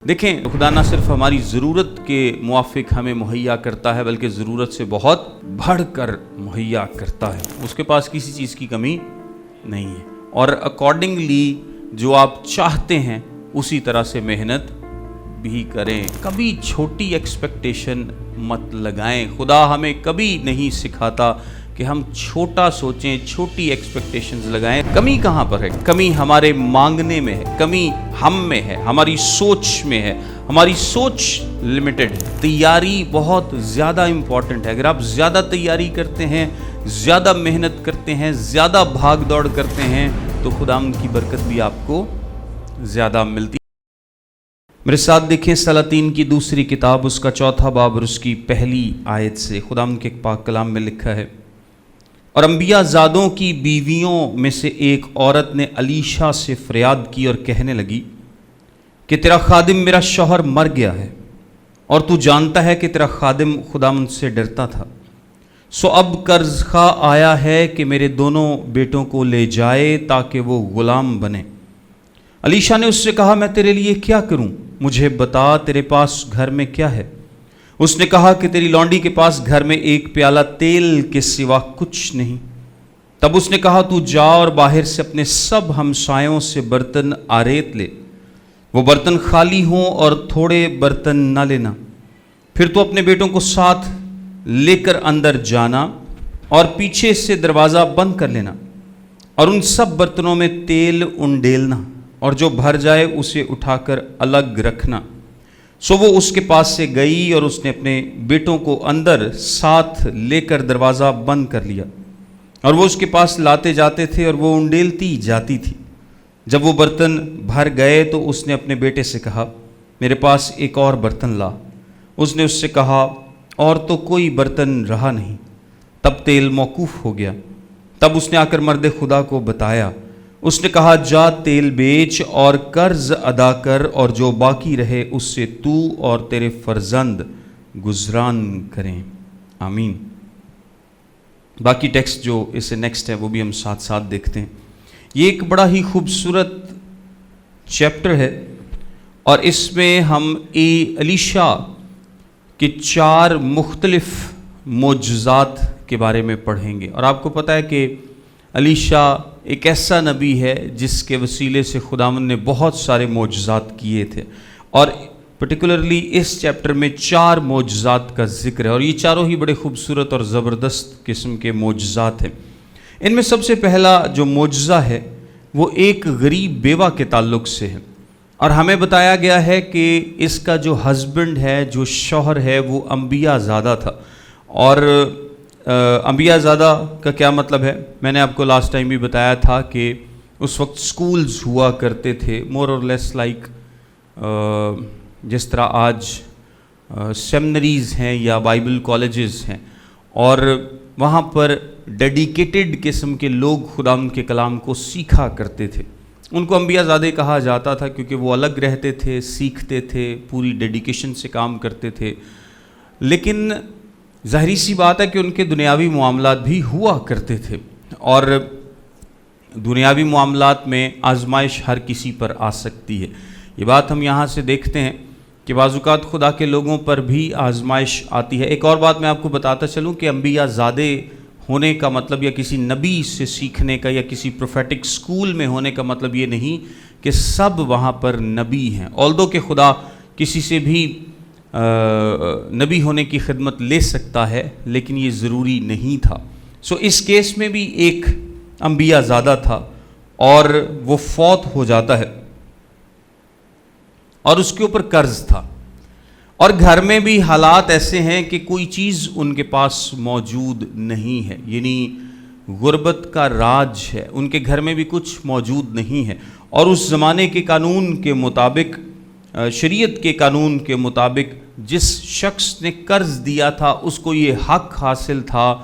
دیکھیں، خدا نہ صرف ہماری ضرورت کے موافق ہمیں مہیا کرتا ہے بلکہ ضرورت سے بہت بڑھ کر مہیا کرتا ہے۔ اس کے پاس کسی چیز کی کمی نہیں ہے، اور اکارڈنگلی جو آپ چاہتے ہیں اسی طرح سے محنت بھی کریں۔ کبھی چھوٹی ایکسپیکٹیشن مت لگائیں۔ خدا ہمیں کبھی نہیں سکھاتا کہ ہم چھوٹا سوچیں، چھوٹی ایکسپیکٹیشنز لگائیں۔ کمی کہاں پر ہے؟ کمی ہمارے مانگنے میں ہے، کمی ہم میں ہے، ہماری سوچ میں ہے۔ ہماری سوچ لمیٹڈ ہے۔ تیاری بہت زیادہ امپورٹنٹ ہے۔ اگر آپ زیادہ تیاری کرتے ہیں، زیادہ محنت کرتے ہیں، زیادہ بھاگ دوڑ کرتے ہیں تو خدا ان کی برکت بھی آپ کو زیادہ ملتی ہے۔ میرے ساتھ دیکھیں سلاطین کی دوسری کتاب، اس کا 4 باب اور اس کی پہلی آیت سے خدا ان کے پاک کلام میں لکھا ہے، اور انبیاء زادوں کی بیویوں میں سے ایک عورت نے علیشا سے فریاد کی اور کہنے لگی کہ تیرا خادم میرا شوہر مر گیا ہے، اور تو جانتا ہے کہ تیرا خادم خدا من سے ڈرتا تھا، سو اب قرض خواہ آیا ہے کہ میرے دونوں بیٹوں کو لے جائے تاکہ وہ غلام بنے۔ علیشا نے اس سے کہا، میں تیرے لیے کیا کروں؟ مجھے بتا تیرے پاس گھر میں کیا ہے؟ اس نے کہا کہ تیری لونڈی کے پاس گھر میں ایک پیالہ تیل کے سوا کچھ نہیں۔ تب اس نے کہا، تو جا اور باہر سے اپنے سب ہمسایوں سے برتن آریت لے، وہ برتن خالی ہوں اور تھوڑے برتن نہ لینا۔ پھر تو اپنے بیٹوں کو ساتھ لے کر اندر جانا اور پیچھے سے دروازہ بند کر لینا، اور ان سب برتنوں میں تیل انڈیلنا، اور جو بھر جائے اسے اٹھا کر الگ رکھنا۔ سو وہ اس کے پاس سے گئی، اور اس نے اپنے بیٹوں کو اندر ساتھ لے کر دروازہ بند کر لیا، اور وہ اس کے پاس لاتے جاتے تھے اور وہ انڈیلتی جاتی تھی۔ جب وہ برتن بھر گئے تو اس نے اپنے بیٹے سے کہا، میرے پاس ایک اور برتن لا۔ اس نے اس سے کہا، اور تو کوئی برتن رہا نہیں۔ تب تیل موقوف ہو گیا۔ تب اس نے آ کر مرد خدا کو بتایا۔ اس نے کہا، جا تیل بیچ اور قرض ادا کر، اور جو باقی رہے اس سے تو اور تیرے فرزند گزران کریں۔ آمین۔ باقی ٹیکسٹ جو اس سے نیکسٹ ہے وہ بھی ہم ساتھ ساتھ دیکھتے ہیں۔ یہ ایک بڑا ہی خوبصورت چیپٹر ہے، اور اس میں ہم علیشا کے 4 مختلف معجزات کے بارے میں پڑھیں گے۔ اور آپ کو پتہ ہے کہ علیشا ایک ایسا نبی ہے جس کے وسیلے سے خداوند نے بہت سارے معجزات کیے تھے، اور پرٹیکولرلی اس چیپٹر میں 4 معجزات کا ذکر ہے، اور یہ چاروں ہی بڑے خوبصورت اور زبردست قسم کے معجزات ہیں۔ ان میں سب سے پہلا جو معجزہ ہے وہ ایک غریب بیوہ کے تعلق سے ہے، اور ہمیں بتایا گیا ہے کہ اس کا جو ہسبینڈ ہے، جو شوہر ہے، وہ انبیاء زادہ تھا۔ اور انبیاء زادہ کا کیا مطلب ہے؟ میں نے آپ کو لاسٹ ٹائم بھی بتایا تھا کہ اس وقت سکولز ہوا کرتے تھے، مور اور لیس لائک جس طرح آج سیمنریز ہیں یا بائبل کالجز ہیں، اور وہاں پر ڈیڈیکیٹڈ قسم کے لوگ خدا ان کے کلام کو سیکھا کرتے تھے۔ ان کو انبیاء زادے کہا جاتا تھا کیونکہ وہ الگ رہتے تھے، سیکھتے تھے، پوری ڈیڈیکیشن سے کام کرتے تھے۔ لیکن ظاہری سی بات ہے کہ ان کے دنیاوی معاملات بھی ہوا کرتے تھے، اور دنیاوی معاملات میں آزمائش ہر کسی پر آ سکتی ہے۔ یہ بات ہم یہاں سے دیکھتے ہیں کہ بعض اوقات خدا کے لوگوں پر بھی آزمائش آتی ہے۔ ایک اور بات میں آپ کو بتاتا چلوں کہ انبیاء زادے ہونے کا مطلب یا کسی نبی سے سیکھنے کا یا کسی پروفیٹک سکول میں ہونے کا مطلب یہ نہیں کہ سب وہاں پر نبی ہیں، آلدو کہ خدا کسی سے بھی نبی ہونے کی خدمت لے سکتا ہے، لیکن یہ ضروری نہیں تھا۔ سو اس کیس میں بھی ایک انبیاء زادہ تھا، اور وہ فوت ہو جاتا ہے، اور اس کے اوپر قرض تھا، اور گھر میں بھی حالات ایسے ہیں کہ کوئی چیز ان کے پاس موجود نہیں ہے، یعنی غربت کا راج ہے، ان کے گھر میں بھی کچھ موجود نہیں ہے۔ اور اس زمانے کے قانون کے مطابق، شریعت کے قانون کے مطابق، جس شخص نے قرض دیا تھا اس کو یہ حق حاصل تھا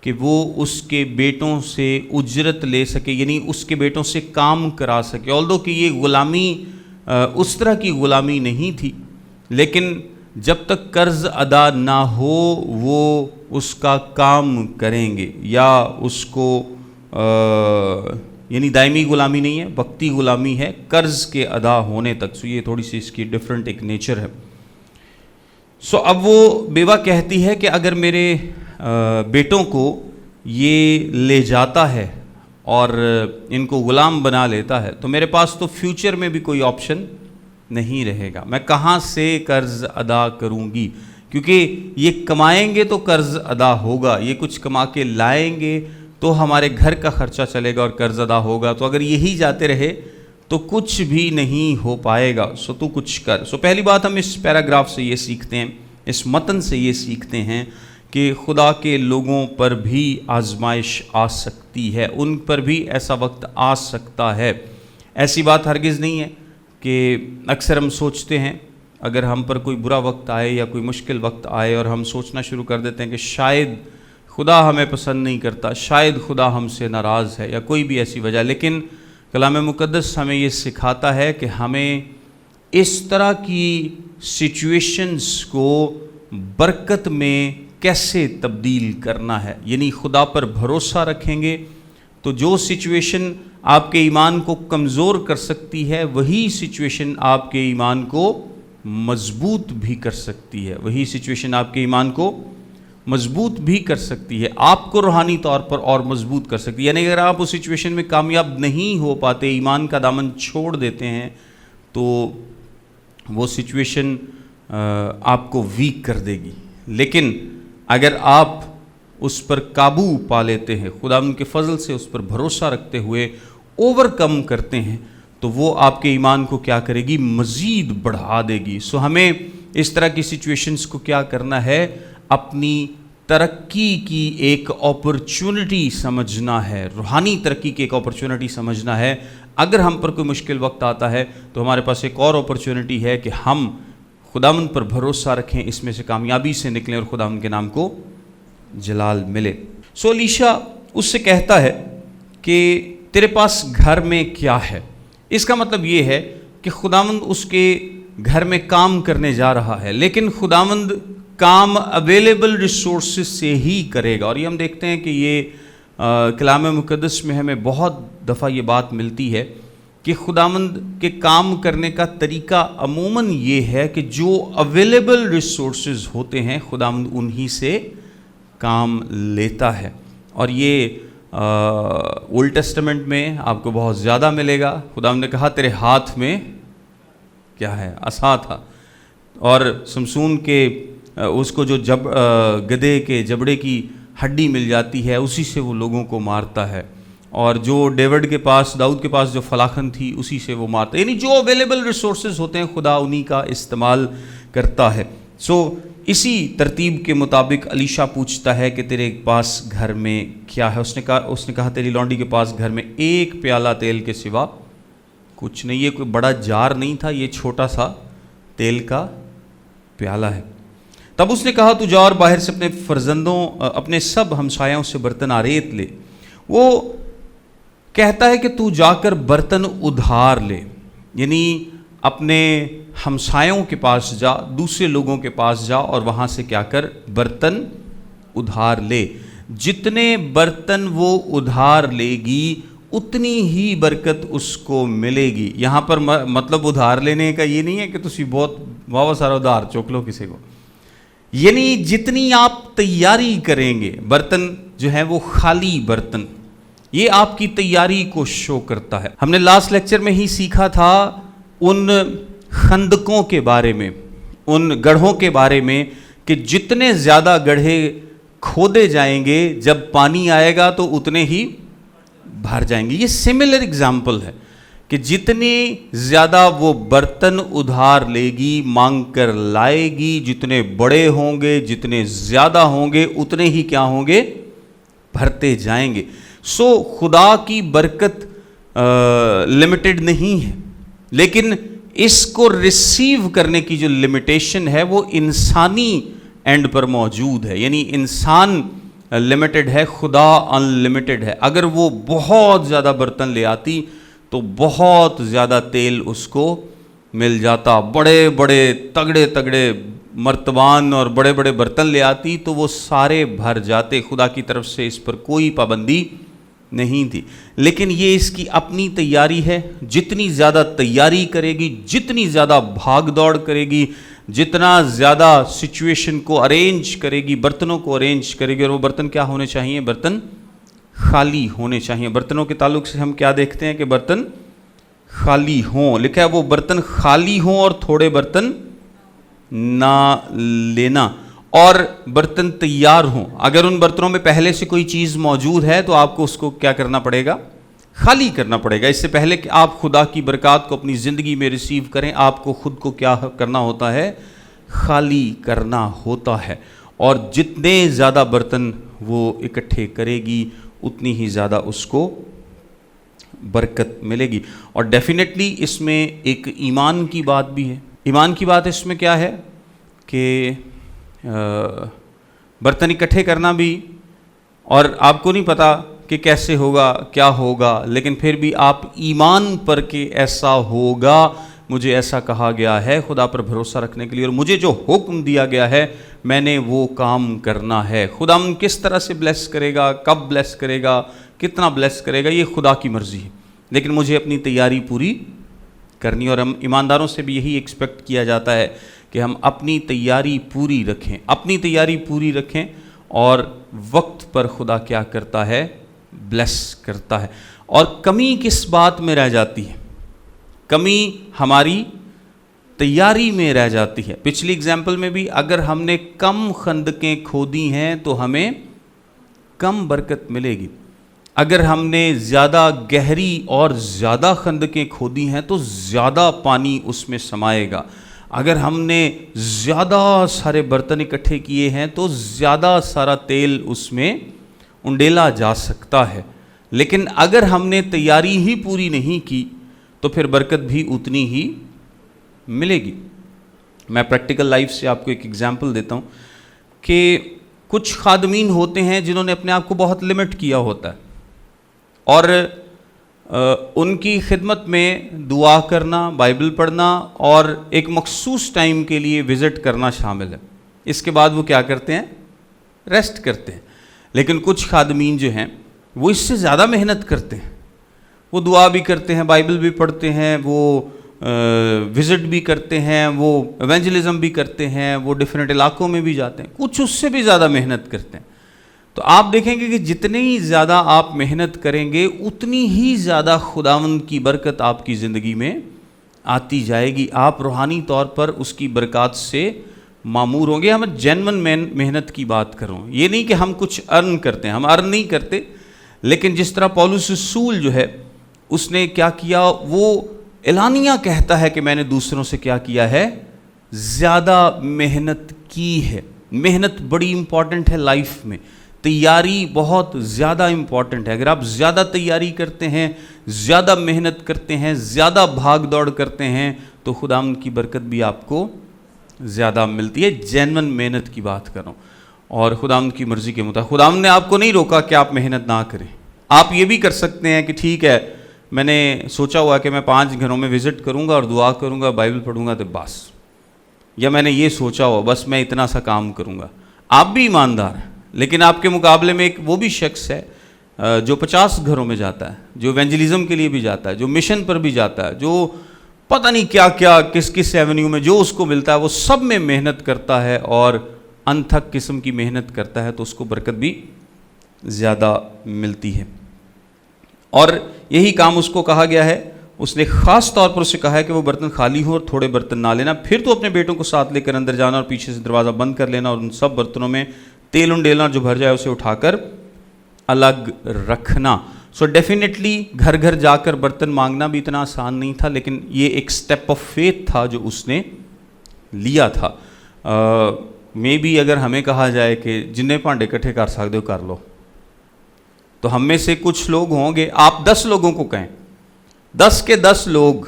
کہ وہ اس کے بیٹوں سے اجرت لے سکے، یعنی اس کے بیٹوں سے کام کرا سکے۔ آلدو کہ یہ غلامی اس طرح کی غلامی نہیں تھی، لیکن جب تک قرض ادا نہ ہو وہ اس کا کام کریں گے، یا اس کو یعنی دائمی غلامی نہیں ہے، وقتی غلامی ہے قرض کے ادا ہونے تک. سو یہ تھوڑی سی اس کی ڈفرینٹ ایک نیچر ہے. سو اب وہ بیوہ کہتی ہے کہ اگر میرے بیٹوں کو یہ لے جاتا ہے اور ان کو غلام بنا لیتا ہے تو میرے پاس تو فیوچر میں بھی کوئی آپشن نہیں رہے گا. میں کہاں سے قرض ادا کروں گی؟ کیونکہ یہ کمائیں گے تو قرض ادا ہوگا، یہ کچھ کما کے لائیں گے تو ہمارے گھر کا خرچہ چلے گا اور قرض ادا ہوگا. تو اگر یہی جاتے رہے تو کچھ بھی نہیں ہو پائے گا. سو تو کچھ کر. سو پہلی بات ہم اس پیراگراف سے یہ سیکھتے ہیں، اس متن سے یہ سیکھتے ہیں کہ خدا کے لوگوں پر بھی آزمائش آ سکتی ہے، ان پر بھی ایسا وقت آ سکتا ہے. ایسی بات ہرگز نہیں ہے کہ اکثر ہم سوچتے ہیں اگر ہم پر کوئی برا وقت آئے یا کوئی مشکل وقت آئے اور ہم سوچنا شروع کر دیتے ہیں کہ شاید خدا ہمیں پسند نہیں کرتا، شاید خدا ہم سے ناراض ہے یا کوئی بھی ایسی وجہ. لیکن کلام مقدس ہمیں یہ سکھاتا ہے کہ ہمیں اس طرح کی سچویشنز کو برکت میں کیسے تبدیل کرنا ہے. یعنی خدا پر بھروسہ رکھیں گے تو جو سچویشن آپ کے ایمان کو کمزور کر سکتی ہے وہی سچویشن آپ کے ایمان کو مضبوط بھی کر سکتی ہے، وہی سچویشن آپ کے ایمان کو مضبوط بھی کر سکتی ہے، آپ کو روحانی طور پر اور مضبوط کر سکتی ہے. یعنی اگر آپ اس سچویشن میں کامیاب نہیں ہو پاتے، ایمان کا دامن چھوڑ دیتے ہیں تو وہ سچویشن آپ کو ویک کر دے گی. لیکن اگر آپ اس پر قابو پا لیتے ہیں، خدا ان کے فضل سے اس پر بھروسہ رکھتے ہوئے اوور کم کرتے ہیں تو وہ آپ کے ایمان کو کیا کرے گی؟ مزید بڑھا دے گی. سو ہمیں اس طرح کی سچویشنز کو کیا کرنا ہے؟ اپنی ترقی کی ایک اپرچونٹی سمجھنا ہے، روحانی ترقی کی ایک اپرچونٹی سمجھنا ہے. اگر ہم پر کوئی مشکل وقت آتا ہے تو ہمارے پاس ایک اور اپرچونٹی ہے کہ ہم خداوند پر بھروسہ رکھیں، اس میں سے کامیابی سے نکلیں اور خداوند کے نام کو جلال ملے. سو الیشا اس سے کہتا ہے کہ تیرے پاس گھر میں کیا ہے؟ اس کا مطلب یہ ہے کہ خداوند اس کے گھر میں کام کرنے جا رہا ہے، لیکن خداوند کام اویلیبل ریسورسز سے ہی کرے گا. اور یہ ہم دیکھتے ہیں کہ یہ کلام مقدس میں ہمیں بہت دفعہ یہ بات ملتی ہے کہ خداوند کے کام کرنے کا طریقہ عموماً یہ ہے کہ جو اویلیبل ریسورسز ہوتے ہیں خداوند انہی سے کام لیتا ہے. اور یہ اولڈ ٹیسٹمنٹ میں آپ کو بہت زیادہ ملے گا. خداوند نے کہا تیرے ہاتھ میں کیا ہے؟ عصا تھا. اور سمسون کے اس کو جو گدھے کے جبڑے کی ہڈی مل جاتی ہے اسی سے وہ لوگوں کو مارتا ہے، اور جو ڈیوڈ کے پاس، داؤد کے پاس جو فلاخن تھی اسی سے وہ مارتا ہے. یعنی جو اویلیبل ریسورسز ہوتے ہیں خدا انہی کا استعمال کرتا ہے. سو اسی ترتیب کے مطابق الیشا پوچھتا ہے کہ تیرے پاس گھر میں کیا ہے؟ اس نے کہا تیری لونڈی کے پاس گھر میں ایک پیالہ تیل کے سوا کچھ نہیں. یہ کوئی بڑا جار نہیں تھا، یہ چھوٹا سا تیل کا پیالہ ہے. تب اس نے کہا تو جا اور باہر سے اپنے فرزندوں، اپنے سب ہمسایوں سے برتن آریت لے. وہ کہتا ہے کہ تو جا کر برتن ادھار لے، یعنی اپنے ہمسایوں کے پاس جا، دوسرے لوگوں کے پاس جا اور وہاں سے کیا کر؟ برتن ادھار لے. جتنے برتن وہ ادھار لے گی اتنی ہی برکت اس کو ملے گی. یہاں پر مطلب ادھار لینے کا یہ نہیں ہے کہ تسی بہت واہ سارا ادھار چوک لو کسی کو، یعنی جتنی آپ تیاری کریں گے. برتن جو ہے وہ خالی برتن، یہ آپ کی تیاری کو شو کرتا ہے. ہم نے لاسٹ لیکچر میں ہی سیکھا تھا ان خندقوں کے بارے میں، ان گڑھوں کے بارے میں کہ جتنے زیادہ گڑھے کھودے جائیں گے جب پانی آئے گا تو اتنے ہی بھر جائیں گے. یہ سملر اگزامپل ہے کہ جتنی زیادہ وہ برتن ادھار لے گی، مانگ کر لائے گی، جتنے بڑے ہوں گے، جتنے زیادہ ہوں گے اتنے ہی کیا ہوں گے؟ بھرتے جائیں گے. سو خدا کی برکت لمیٹڈ نہیں ہے، لیکن اس کو ریسیو کرنے کی جو لمیٹیشن ہے وہ انسانی اینڈ پر موجود ہے. یعنی انسان لمیٹڈ ہے، خدا ان لمیٹڈ ہے. اگر وہ بہت زیادہ برتن لے آتی تو بہت زیادہ تیل اس کو مل جاتا. بڑے بڑے تگڑے تگڑے مرتبان اور بڑے بڑے برتن لے آتی تو وہ سارے بھر جاتے. خدا کی طرف سے اس پر کوئی پابندی نہیں تھی، لیکن یہ اس کی اپنی تیاری ہے. جتنی زیادہ تیاری کرے گی، جتنی زیادہ بھاگ دوڑ کرے گی، جتنا زیادہ سچویشن کو ارینج کرے گی، برتنوں کو ارینج کرے گی، اور وہ برتن کیا ہونے چاہیے؟ برتن خالی ہونے چاہیے. برتنوں کے تعلق سے ہم کیا دیکھتے ہیں کہ برتن خالی ہوں. لکھا ہے وہ برتن خالی ہوں اور تھوڑے برتن نہ لینا، اور برتن تیار ہوں. اگر ان برتنوں میں پہلے سے کوئی چیز موجود ہے تو آپ کو اس کو کیا کرنا پڑے گا؟ خالی کرنا پڑے گا. اس سے پہلے کہ آپ خدا کی برکات کو اپنی زندگی میں ریسیو کریں، آپ کو خود کو کیا کرنا ہوتا ہے؟ خالی کرنا ہوتا ہے. اور جتنے زیادہ برتن وہ اکٹھے کرے گی اتنی ہی زیادہ اس کو برکت ملے گی. اور ڈیفینیٹلی اس میں ایک ایمان کی بات بھی ہے. ایمان کی بات اس میں کیا ہے کہ برتن اکٹھے کرنا بھی، اور آپ کو نہیں پتا کہ کیسے ہوگا، کیا ہوگا، لیکن پھر بھی آپ ایمان پر کہ ایسا ہوگا، مجھے ایسا کہا گیا ہے، خدا پر بھروسہ رکھنے کے لیے، اور مجھے جو حکم دیا گیا ہے میں نے وہ کام کرنا ہے. خدا کس طرح سے بلیس کرے گا، کب بلیس کرے گا، کتنا بلیس کرے گا، یہ خدا کی مرضی ہے، لیکن مجھے اپنی تیاری پوری کرنی. اور ہم ایمانداروں سے بھی یہی ایکسپیکٹ کیا جاتا ہے کہ ہم اپنی تیاری پوری رکھیں، اپنی تیاری پوری رکھیں، اور وقت پر خدا کیا کرتا ہے؟ بلیس کرتا ہے. اور کمی کس بات میں رہ جاتی ہے؟ کمی ہماری تیاری میں رہ جاتی ہے. پچھلی اگزامپل میں بھی اگر ہم نے کم خندقیں کھودی ہیں تو ہمیں کم برکت ملے گی. اگر ہم نے زیادہ گہری اور زیادہ خندقیں کھودی ہیں تو زیادہ پانی اس میں سمائے گا. اگر ہم نے زیادہ سارے برتن اکٹھے کیے ہیں تو زیادہ سارا تیل اس میں انڈیلا جا سکتا ہے. لیکن اگر ہم نے تیاری ہی پوری نہیں کی تو پھر برکت بھی اتنی ہی ملے گی. میں پریکٹیکل لائف سے آپ کو ایک ایگزامپل دیتا ہوں کہ کچھ خادمین ہوتے ہیں جنہوں نے اپنے آپ کو بہت لمٹ کیا ہوتا ہے، اور ان کی خدمت میں دعا کرنا، بائبل پڑھنا اور ایک مخصوص ٹائم کے لیے وزٹ کرنا شامل ہے. اس کے بعد وہ کیا کرتے ہیں؟ ریسٹ کرتے ہیں. لیکن کچھ خادمین جو ہیں وہ اس سے زیادہ محنت کرتے ہیں. وہ دعا بھی کرتے ہیں، بائبل بھی پڑھتے ہیں، وہ وزٹ بھی کرتے ہیں، وہ ایونجلزم بھی کرتے ہیں، وہ ڈیفرنٹ علاقوں میں بھی جاتے ہیں، کچھ اس سے بھی زیادہ محنت کرتے ہیں. تو آپ دیکھیں گے کہ جتنی زیادہ آپ محنت کریں گے اتنی ہی زیادہ خداوند کی برکت آپ کی زندگی میں آتی جائے گی. آپ روحانی طور پر اس کی برکات سے معمور ہوں گے. ہم جینون محنت کی بات کروں، یہ نہیں کہ ہم کچھ ارن کرتے ہیں، ہم ارن نہیں کرتے، لیکن جس طرح پولس رسول جو ہے اس نے کیا کیا، وہ اعلانیہ کہتا ہے کہ میں نے دوسروں سے کیا کیا ہے؟ زیادہ محنت کی ہے. محنت بڑی امپورٹنٹ ہے لائف میں. تیاری بہت زیادہ امپورٹنٹ ہے. اگر آپ زیادہ تیاری کرتے ہیں، زیادہ محنت کرتے ہیں، زیادہ بھاگ دوڑ کرتے ہیں تو خداوند کی برکت بھی آپ کو زیادہ ملتی ہے. جینون محنت کی بات کر رہا ہوں، اور خداوند کی مرضی کے مطابق. خداوند نے آپ کو نہیں روکا کہ آپ محنت نہ کریں. آپ یہ بھی کر سکتے ہیں کہ ٹھیک ہے، میں نے سوچا ہوا کہ میں 5 گھروں میں وزٹ کروں گا اور دعا کروں گا، بائبل پڑھوں گا تو بس، یا میں نے یہ سوچا ہوا بس میں اتنا سا کام کروں گا. آپ بھی ایماندار ہیں، لیکن آپ کے مقابلے میں ایک وہ بھی شخص ہے جو 50 گھروں میں جاتا ہے، جو ایونجلزم کے لیے بھی جاتا ہے، جو مشن پر بھی جاتا ہے، جو پتہ نہیں کیا کیا کس کس ایونیو میں جو اس کو ملتا ہے وہ سب میں محنت کرتا ہے اور انتھک قسم کی محنت کرتا ہے، تو اس کو برکت بھی زیادہ ملتی ہے. اور یہی کام اس کو کہا گیا ہے. اس نے خاص طور پر اسے کہا ہے کہ وہ برتن خالی ہوں اور تھوڑے برتن نہ لینا. پھر تو اپنے بیٹوں کو ساتھ لے کر اندر جانا اور پیچھے سے دروازہ بند کر لینا، اور ان سب برتنوں میں تیل انڈیلنا، جو بھر جائے اسے اٹھا کر الگ رکھنا. سو ڈیفینیٹلی گھر گھر جا کر برتن مانگنا بھی اتنا آسان نہیں تھا، لیکن یہ ایک سٹیپ آف فیتھ تھا جو اس نے لیا تھا. مے بی اگر ہمیں کہا جائے کہ جننے بھانڈے اکٹھے کر سکتے ہو کر لو، تو ہم میں سے کچھ لوگ ہوں گے، آپ 10 لوگوں کو کہیں، 10 کے 10 لوگ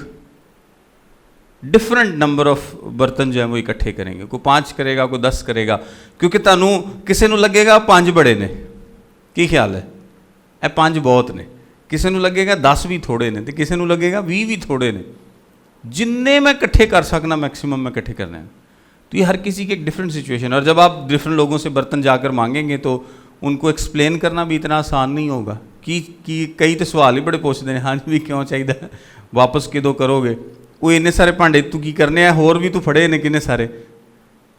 ڈفرنٹ نمبر آف برتن جو ہیں وہ اکٹھے کریں گے. کوئی 5 کرے گا، کوئی 10 کرے گا، کیونکہ تانوں کسے نو لگے گا 5 بڑے نے. کی خیال ہے؟ اے 5 بہت نے. کسے نو لگے گا 10 بھی تھوڑے نے، تو کسے نو لگے گا 20 بھی تھوڑے نے. جننے میں کٹھے کر سکنا میکسیمم میں کٹھے کرنے ہیں. تو یہ ہر کسی کی ایک ڈفرینٹ سچویشن. اور جب آپ ڈفرینٹ لوگوں سے برتن جا کر مانگیں گے تو ان کو ایکسپلین کرنا بھی اتنا آسان نہیں ہوگا ਕਈ ਤੇ ਸਵਾਲ ਹੀ ਬੜੇ ਪੁੱਛਦੇ ਨੇ, ਹਾਂਜੀ ਵੀ ਕਿਉਂ ਚਾਹੀਦਾ, ਵਾਪਸ ਕਦੋਂ ਕਰੋਗੇ, ਉਹ ਇੰਨੇ ਸਾਰੇ ਭਾਂਡੇ ਤੂੰ ਕੀ ਕਰਨੇ ਆ, ਹੋਰ ਵੀ ਤੂੰ ਫੜੇ ਨੇ ਕਿੰਨੇ ਸਾਰੇ,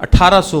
1800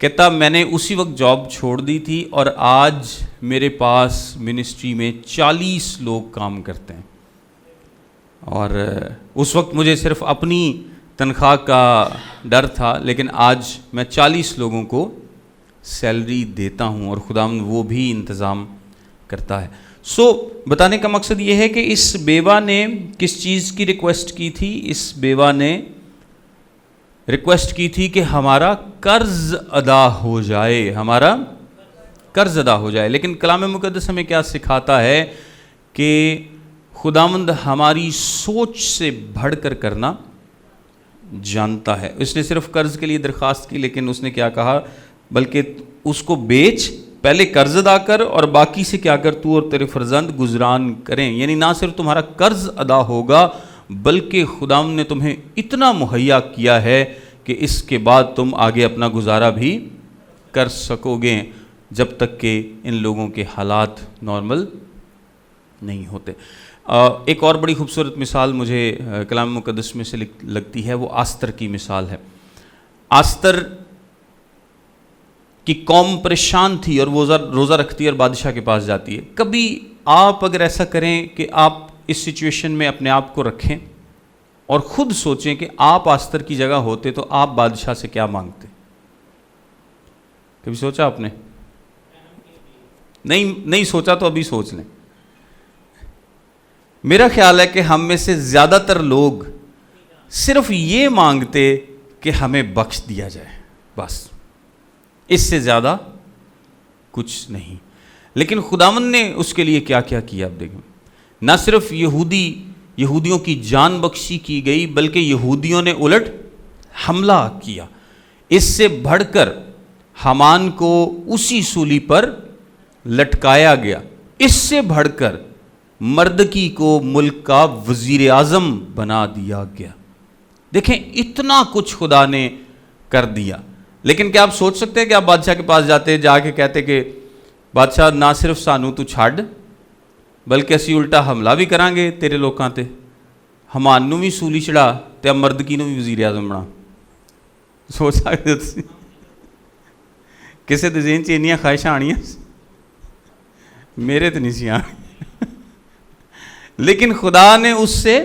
کہتا میں نے اسی وقت جاب چھوڑ دی تھی اور آج میرے پاس منسٹری میں 40 لوگ کام کرتے ہیں، اور اس وقت مجھے صرف اپنی تنخواہ کا ڈر تھا، لیکن آج میں 40 لوگوں کو سیلری دیتا ہوں اور خداوند وہ بھی انتظام کرتا ہے۔ بتانے کا مقصد یہ ہے کہ اس بیوہ نے کس چیز کی ریکویسٹ کی تھی؟ اس بیوہ نے ریکویسٹ کی تھی کہ ہمارا قرض ادا ہو جائے، ہمارا قرض ادا ہو جائے۔ لیکن کلام مقدس ہمیں کیا سکھاتا ہے کہ خداوند ہماری سوچ سے بڑھ کر کرنا جانتا ہے۔ اس نے صرف قرض کے لیے درخواست کی، لیکن اس نے کیا کہا؟ بلکہ اس کو بیچ، پہلے قرض ادا کر اور باقی سے کیا کر تو اور تیرے فرزند گزران کریں۔ یعنی نہ صرف تمہارا قرض ادا ہوگا، بلکہ خداوند نے تمہیں اتنا مہیا کیا ہے کہ اس کے بعد تم آگے اپنا گزارا بھی کر سکو گے، جب تک کہ ان لوگوں کے حالات نارمل نہیں ہوتے۔ ایک اور بڑی خوبصورت مثال مجھے کلام مقدس میں سے لگتی ہے، وہ آستر کی مثال ہے۔ آستر کی قوم پریشان تھی اور وہ روزہ رکھتی ہے اور بادشاہ کے پاس جاتی ہے۔ کبھی آپ اگر ایسا کریں کہ آپ اس سچویشن میں اپنے آپ کو رکھیں اور خود سوچیں کہ آپ آستر کی جگہ ہوتے تو آپ بادشاہ سے کیا مانگتے؟ کبھی سوچا آپ نے؟ نہیں سوچا تو ابھی سوچ لیں۔ میرا خیال ہے کہ ہم میں سے زیادہ تر لوگ صرف یہ مانگتے کہ ہمیں بخش دیا جائے، بس، اس سے زیادہ کچھ نہیں۔ لیکن خداوند نے اس کے لیے کیا کیا کیا؟ اب دیکھیں، نہ صرف یہودیوں کی جان بخشی کی گئی، بلکہ یہودیوں نے الٹ حملہ کیا۔ اس سے بڑھ کر حامان کو اسی سولی پر لٹکایا گیا۔ اس سے بڑھ کر مردکی کو ملک کا وزیر اعظم بنا دیا گیا۔ دیکھیں اتنا کچھ خدا نے کر دیا، لیکن کیا آپ سوچ سکتے ہیں کہ آپ بادشاہ کے پاس جاتے، جا کے کہتے کہ بادشاہ نہ صرف سانو تو چھڈ، بلکہ اسی الٹا حملہ بھی کریں گے تیرے لوکاں تے، حمان نو بھی سولی چڑھا تے مردکی نو بھی وزیر اعظم بنا۔ سوچ سکتے تسی کسے دے ذہن چ انیاں خواہشاں آنیاں؟ میرے تو نہیں سی آنی۔ لیکن خدا نے اس سے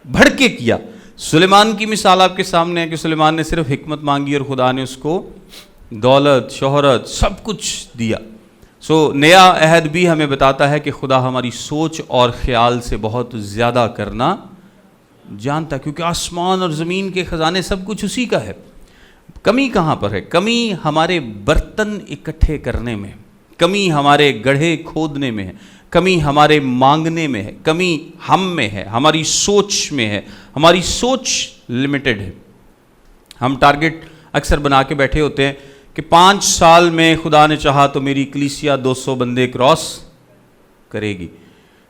بڑھ کے کیا۔ سلیمان کی مثال آپ کے سامنے ہے کہ سلیمان نے صرف حکمت مانگی اور خدا نے اس کو دولت، شہرت، سب کچھ دیا۔ نیا عہد بھی ہمیں بتاتا ہے کہ خدا ہماری سوچ اور خیال سے بہت زیادہ کرنا جانتا ہے، کیونکہ آسمان اور زمین کے خزانے سب کچھ اسی کا ہے۔ کمی کہاں پر ہے؟ کمی ہمارے برتن اکٹھے کرنے میں، کمی ہمارے گڑھے کھودنے میں ہے، کمی ہمارے مانگنے میں ہے، کمی ہم میں ہے، ہماری سوچ میں ہے۔ ہماری سوچ لمیٹڈ ہے۔ ہم ٹارگٹ اکثر بنا کے بیٹھے ہوتے ہیں کہ 5 سال میں خدا نے چاہا تو میری کلیسیا 200 بندے کراس کرے گی،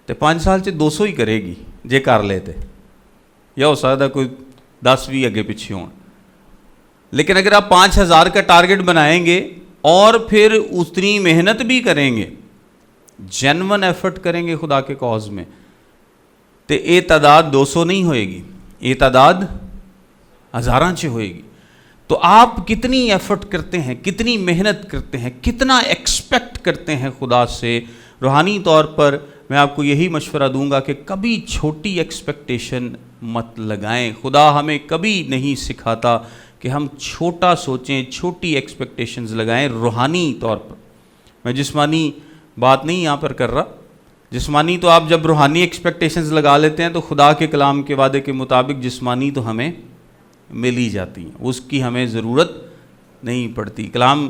تو 5 سال سے 200 ہی کرے گی جے کر لیتے، یا ہو سکتا کوئی 10 بھی اگے پیچھے ہوں۔ لیکن اگر آپ 5000 کا ٹارگٹ بنائیں گے اور پھر اتنی محنت بھی کریں گے، جینون ایفرٹ کریں گے خدا کے کاز میں، تو یہ تعداد 200 نہیں ہوئے گی، یہ تعداد ہزاراں چ ہوئے گی۔ تو آپ کتنی ایفرٹ کرتے ہیں، کتنی محنت کرتے ہیں، کتنا ایکسپیکٹ کرتے ہیں خدا سے؟ روحانی طور پر میں آپ کو یہی مشورہ دوں گا کہ کبھی چھوٹی ایکسپیکٹیشن مت لگائیں۔ خدا ہمیں کبھی نہیں سکھاتا کہ ہم چھوٹا سوچیں، چھوٹی ایکسپیکٹیشنز لگائیں روحانی طور پر۔ میں جسمانی بات نہیں یہاں پر کر رہا، جسمانی تو آپ جب روحانی ایکسپیکٹیشنز لگا لیتے ہیں تو خدا کے کلام کے وعدے کے مطابق جسمانی تو ہمیں مل ہی جاتی ہیں، اس کی ہمیں ضرورت نہیں پڑتی۔ کلام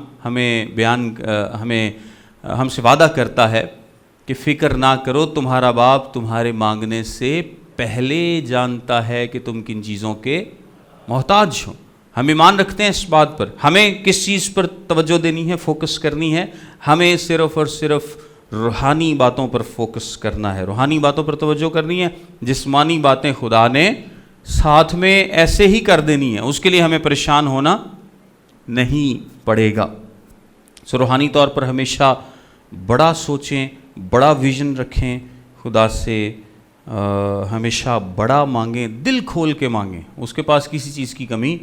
ہم سے وعدہ کرتا ہے کہ فکر نہ کرو، تمہارا باپ تمہارے مانگنے سے پہلے جانتا ہے کہ تم کن چیزوں کے محتاج ہو۔ ہم ایمان رکھتے ہیں اس بات پر۔ ہمیں کس چیز پر توجہ دینی ہے، فوکس کرنی ہے؟ ہمیں صرف اور صرف روحانی باتوں پر فوکس کرنا ہے، روحانی باتوں پر توجہ کرنی ہے۔ جسمانی باتیں خدا نے ساتھ میں ایسے ہی کر دینی ہے، اس کے لیے ہمیں پریشان ہونا نہیں پڑے گا۔ روحانی طور پر ہمیشہ بڑا سوچیں، بڑا ویژن رکھیں، خدا سے ہمیشہ بڑا مانگیں، دل کھول کے مانگیں، اس کے پاس کسی چیز کی کمی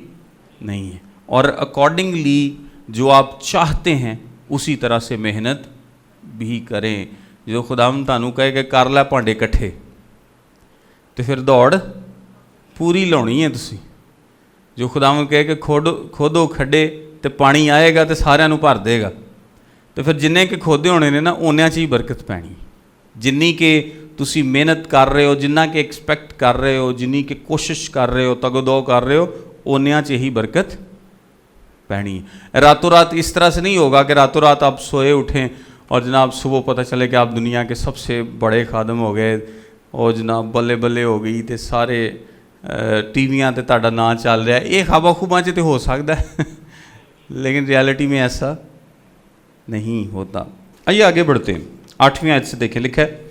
نہیں ہے، اور اکارڈنگلی جو آپ چاہتے ہیں اسی طرح سے محنت بھی کریں. جو خداوند تانوں کہے کہ کر لے پانڈے کٹھے تو پھر دوڑ پوری لاؤنی ہے تسی. جو خداوند کہے کہ کھودو کھڈے تو پانی آئے گا تو سارے نوں بھر دے گا, تو پھر جننے کہ کھودے ہونے نے نا انہاں چ ہی برکت پینی. جنی کہ تسی محنت کر رہے ہو, جنہ کہ ایکسپیکٹ کر رہے ہو, جنی کہ کوشش کر رہے ہو, تگ و دو کر رہے ہو, انہاں چ ہی برکت پینی. راتوں رات اس طرح سے نہیں ہوگا کہ راتوں رات آپ سوئے اٹھیں اور جناب صبح پتہ چلے کہ آپ دنیا کے سب سے بڑے خادم ہو گئے اور جناب بلے بلے ہو گئی تے سارے ٹی ویاں تے تہاڈا ناں چل رہا ہے. یہ خواباں خوباں چ تے ہو سکتا ہے لیکن ریالٹی میں ایسا نہیں ہوتا. آئیے آگے بڑھتے ہیں. 8ویں آیت سے دیکھیں, لکھا ہے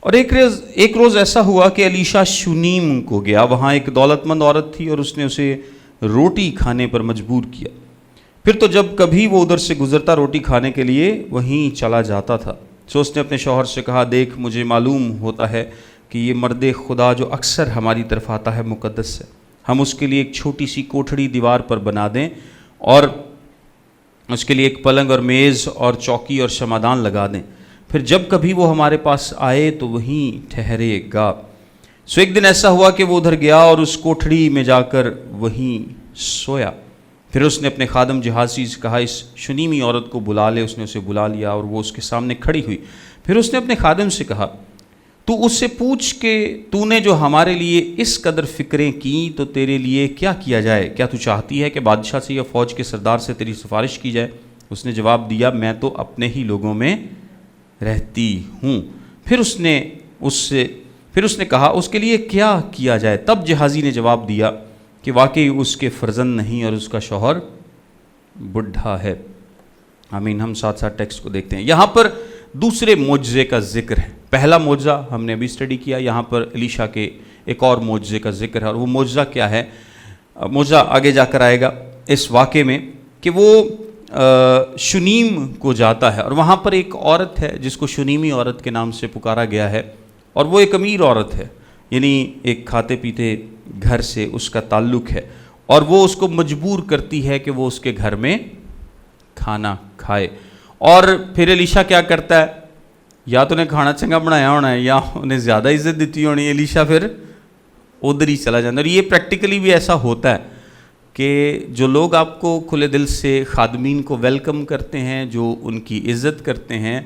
اور ایک روز ایسا ہوا کہ الیشا شونیم کو گیا. وہاں ایک دولت مند عورت تھی اور اس نے اسے روٹی کھانے پر مجبور کیا. پھر تو جب کبھی وہ ادھر سے گزرتا روٹی کھانے کے لیے وہیں چلا جاتا تھا. سو اس نے اپنے شوہر سے کہا, دیکھ مجھے معلوم ہوتا ہے کہ یہ مرد خدا جو اکثر ہماری طرف آتا ہے مقدس ہے. ہم اس کے لیے ایک چھوٹی سی کوٹھڑی دیوار پر بنا دیں اور اس کے لیے ایک پلنگ اور میز اور چوکی اور شمعدان لگا دیں. پھر جب کبھی وہ ہمارے پاس آئے تو وہیں ٹھہرے گا. سو ایک دن ایسا ہوا کہ وہ ادھر گیا اور اس کوٹھڑی میں جا کر وہیں سویا. پھر اس نے اپنے خادم جہازی سے کہا, اس شونیمی عورت کو بلا لے. اس نے اسے بلا لیا اور وہ اس کے سامنے کھڑی ہوئی. پھر اس نے اپنے خادم سے کہا, تو اس سے پوچھ کہ تو نے جو ہمارے لیے اس قدر فکریں کی تو تیرے لیے کیا کیا جائے؟ کیا تو چاہتی ہے کہ بادشاہ سے یا فوج کے سردار سے تیری سفارش کی جائے؟ اس نے جواب دیا, میں تو اپنے ہی لوگوں میں رہتی ہوں. پھر اس نے کہا, اس کے لیے کیا کیا جائے؟ تب جہازی نے جواب دیا کہ واقعی اس کے فرزند نہیں اور اس کا شوہر بڈھا ہے. آمین. ہم ساتھ ساتھ ٹیکسٹ کو دیکھتے ہیں. یہاں پر دوسرے معجزے کا ذکر ہے. پہلا معجزہ ہم نے ابھی اسٹڈی کیا, یہاں پر الیشا کے ایک اور معجزے کا ذکر ہے. اور وہ معجزہ کیا ہے؟ معجزہ آگے جا کر آئے گا اس واقعے میں کہ وہ شونیم کو جاتا ہے اور وہاں پر ایک عورت ہے جس کو شونیمی عورت کے نام سے پکارا گیا ہے, اور وہ ایک امیر عورت ہے, یعنی ایک کھاتے پیتے گھر سے اس کا تعلق ہے, اور وہ اس کو مجبور کرتی ہے کہ وہ اس کے گھر میں کھانا کھائے. اور پھر الیشا کیا کرتا ہے؟ یا تو انہیں کھانا چنگا بنایا ہونا ہے یا انہیں زیادہ عزت دیتی ہونی ہے. الیشا پھر ادھر ہی چلا جاتا ہے. اور یہ پریکٹیکلی بھی ایسا ہوتا ہے کہ جو لوگ آپ کو کھلے دل سے خادمین کو ویلکم کرتے ہیں, جو ان کی عزت کرتے ہیں,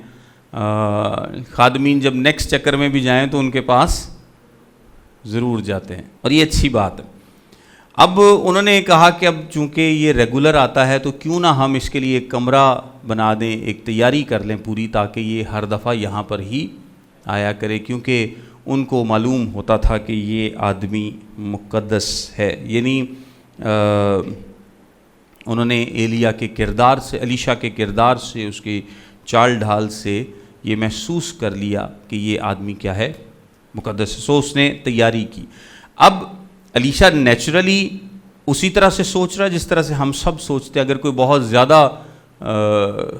خادمین جب نیکسٹ چکر میں بھی جائیں تو ان کے پاس ضرور جاتے ہیں, اور یہ اچھی بات ہے. اب انہوں نے کہا کہ اب چونکہ یہ ریگولر آتا ہے تو کیوں نہ ہم اس کے لیے ایک کمرہ بنا دیں, ایک تیاری کر لیں پوری, تاکہ یہ ہر دفعہ یہاں پر ہی آیا کرے, کیونکہ ان کو معلوم ہوتا تھا کہ یہ آدمی مقدس ہے. یعنی انہوں نے ایلیا کے کردار سے, الیشا کے کردار سے, اس کی چال ڈھال سے یہ محسوس کر لیا کہ یہ آدمی کیا ہے؟ مقدس. سو اس نے تیاری کی. اب الیشا نیچرلی اسی طرح سے سوچ رہا ہے جس طرح سے ہم سب سوچتے ہیں. اگر کوئی بہت زیادہ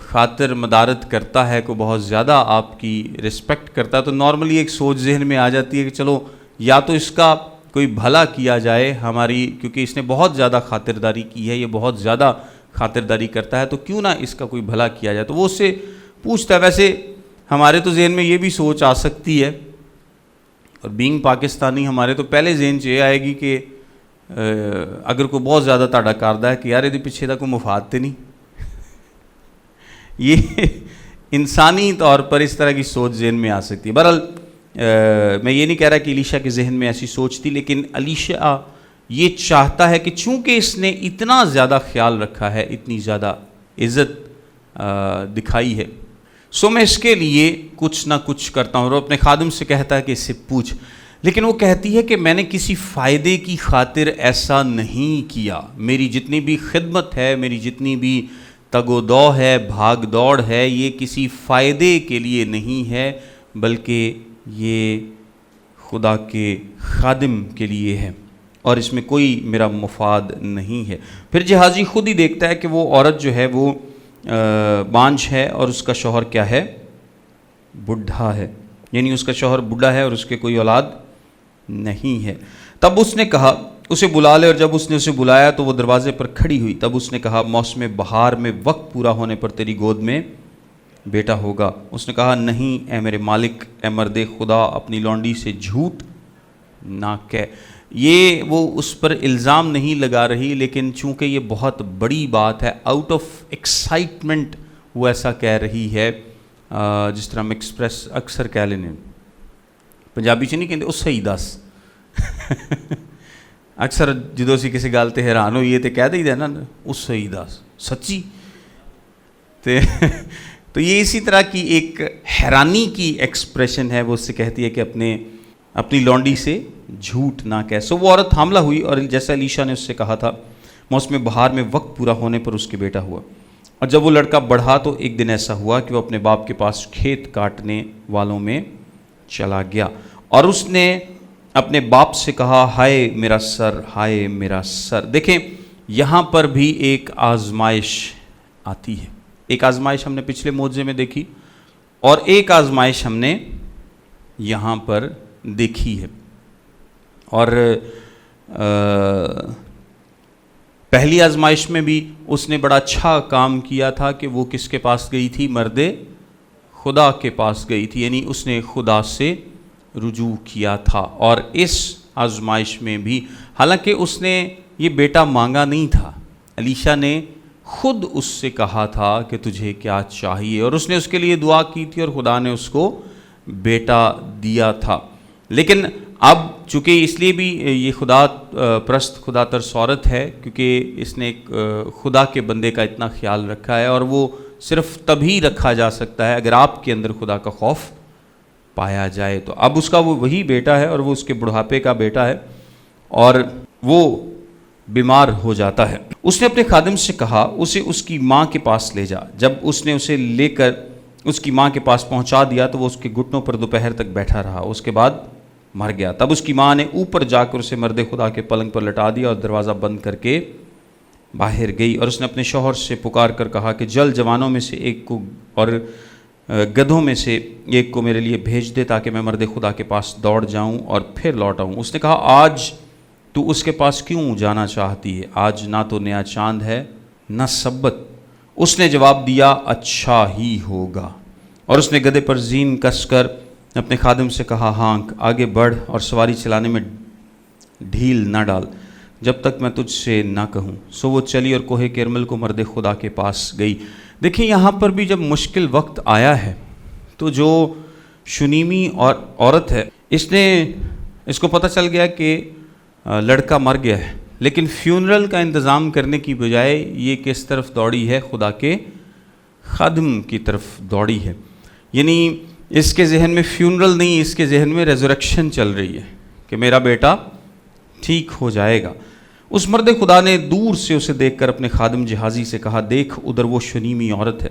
خاطر مدارت کرتا ہے, کوئی بہت زیادہ آپ کی رسپیکٹ کرتا ہے, تو نارملی ایک سوچ ذہن میں آ جاتی ہے کہ چلو یا تو اس کا کوئی بھلا کیا جائے ہماری, کیونکہ اس نے بہت زیادہ خاطرداری کی ہے, یہ بہت زیادہ خاطرداری کرتا ہے, تو کیوں نہ اس کا کوئی بھلا کیا جائے. تو وہ اس سے پوچھتا ہے. ویسے ہمارے تو ذہن میں یہ بھی سوچ آ سکتی ہے, اور بینگ پاکستانی ہمارے تو پہلے ذہن چ یہ آئے گی کہ اگر کوئی بہت زیادہ تاڑا کردہ ہے کہ یار یہ پیچھے دا کوئی مفاد تے نہیں. یہ انسانی طور پر اس طرح کی سوچ ذہن میں آ سکتی ہے. بہرحال میں یہ نہیں کہہ رہا کہ الیشا کے ذہن میں ایسی سوچ تھی, لیکن الیشا یہ چاہتا ہے کہ چونکہ اس نے اتنا زیادہ خیال رکھا ہے, اتنی زیادہ عزت دکھائی ہے, سو میں اس کے لیے کچھ نہ کچھ کرتا ہوں. اور اپنے خادم سے کہتا ہے کہ اس سے پوچھ, لیکن وہ کہتی ہے کہ میں نے کسی فائدے کی خاطر ایسا نہیں کیا. میری جتنی بھی خدمت ہے, میری جتنی بھی تگ و دو ہے, بھاگ دوڑ ہے, یہ کسی فائدے کے لیے نہیں ہے, بلکہ یہ خدا کے خادم کے لیے ہے, اور اس میں کوئی میرا مفاد نہیں ہے. پھر جہازی خود ہی دیکھتا ہے کہ وہ عورت جو ہے وہ بانجھ ہے, اور اس کا شوہر کیا ہے؟ بڈھا ہے. یعنی اس کا شوہر بڈھا ہے اور اس کے کوئی اولاد نہیں ہے. تب اس نے کہا, اسے بلا لے۔ اور جب اس نے اسے بلایا تو وہ دروازے پر کھڑی ہوئی۔ تب اس نے کہا موسم بہار میں وقت پورا ہونے پر تیری گود میں بیٹا ہوگا۔ اس نے کہا نہیں اے میرے مالک، اے مرد خدا، اپنی لونڈی سے جھوٹ نہ کہہ۔ یہ وہ اس پر الزام نہیں لگا رہی، لیکن چونکہ یہ بہت بڑی بات ہے، آؤٹ آف ایکسائٹمنٹ وہ ایسا کہہ رہی ہے، جس طرح ہم ایکسپریس اکثر کہہ لینے، پنجابی چ نہیں کہتے اس صحیح دس اکثر جدو اسی کسی گل تے حیران ہوئیے تو کہہ دیں نا اس صحیح دس سچی تو یہ اسی طرح کی ایک حیرانی کی ایکسپریشن ہے، وہ اس سے کہتی ہے کہ اپنی لونڈی سے جھوٹ نہ کہہ۔ سو وہ عورت حاملہ ہوئی، اور جیسا الیشا نے اس سے کہا تھا موسم بہار میں وقت پورا ہونے پر اس کے بیٹا ہوا۔ اور جب وہ لڑکا بڑھا تو ایک دن ایسا ہوا کہ وہ اپنے باپ کے پاس کھیت کاٹنے والوں میں چلا گیا، اور اس نے اپنے باپ سے کہا ہائے میرا سر، ہائے میرا سر۔ دیکھیں یہاں پر بھی ایک آزمائش آتی ہے۔ ایک آزمائش ہم نے پچھلے معجزے میں دیکھی، اور ایک آزمائش ہم نے یہاں پر دیکھی ہے۔ اور پہلی آزمائش میں بھی اس نے بڑا اچھا کام کیا تھا کہ وہ کس کے پاس گئی تھی؟ مرد خدا کے پاس گئی تھی، یعنی اس نے خدا سے رجوع کیا تھا۔ اور اس آزمائش میں بھی حالانکہ اس نے یہ بیٹا مانگا نہیں تھا، الیشا نے خود اس سے کہا تھا کہ تجھے کیا چاہیے، اور اس نے اس کے لیے دعا کی تھی، اور خدا نے اس کو بیٹا دیا تھا۔ لیکن اب چونکہ اس لیے بھی یہ خدا پرست، خدا ترس عورت ہے، کیونکہ اس نے ایک خدا کے بندے کا اتنا خیال رکھا ہے، اور وہ صرف تبھی رکھا جا سکتا ہے اگر آپ کے اندر خدا کا خوف پایا جائے۔ تو اب اس کا وہ وہی بیٹا ہے، اور وہ اس کے بڑھاپے کا بیٹا ہے، اور وہ بیمار ہو جاتا ہے۔ اس نے اپنے خادم سے کہا اسے اس کی ماں کے پاس لے جا۔ جب اس نے اسے لے کر اس کی ماں کے پاس پہنچا دیا تو وہ اس کے گھٹنوں پر دوپہر تک بیٹھا رہا، اس کے بعد مر گیا۔ تب اس کی ماں نے اوپر جا کر اسے مرد خدا کے پلنگ پر لٹا دیا اور دروازہ بند کر کے باہر گئی، اور اس نے اپنے شوہر سے پکار کر کہا کہ جل جوانوں میں سے ایک کو اور گدھوں میں سے ایک کو میرے لیے بھیج دے تاکہ میں مرد خدا کے پاس دوڑ جاؤں اور پھر لوٹ آؤں۔ اس نے کہا آج تو اس کے پاس کیوں جانا چاہتی ہے؟ آج نہ تو نیا چاند ہے نہ سبت۔ اس نے جواب دیا اچھا ہی ہوگا، اور اس نے گدھے پر زین کس کر اپنے خادم سے کہا ہانک، آگے بڑھ اور سواری چلانے میں ڈھیل نہ ڈال جب تک میں تجھ سے نہ کہوں۔ سو وہ چلی اور کوہ کرمل کو مرد خدا کے پاس گئی۔ دیکھیں یہاں پر بھی جب مشکل وقت آیا ہے تو جو شنیمی اور عورت ہے اس کو پتہ چل گیا کہ لڑکا مر گیا ہے، لیکن فیونرل کا انتظام کرنے کی بجائے یہ کس طرف دوڑی ہے؟ خدا کے خادم کی طرف دوڑی ہے۔ یعنی اس کے ذہن میں فیونرل نہیں، اس کے ذہن میں ریزریکشن چل رہی ہے کہ میرا بیٹا ٹھیک ہو جائے گا۔ اس مرد خدا نے دور سے اسے دیکھ کر اپنے خادم جہازی سے کہا دیکھ ادھر وہ شنیمی عورت ہے،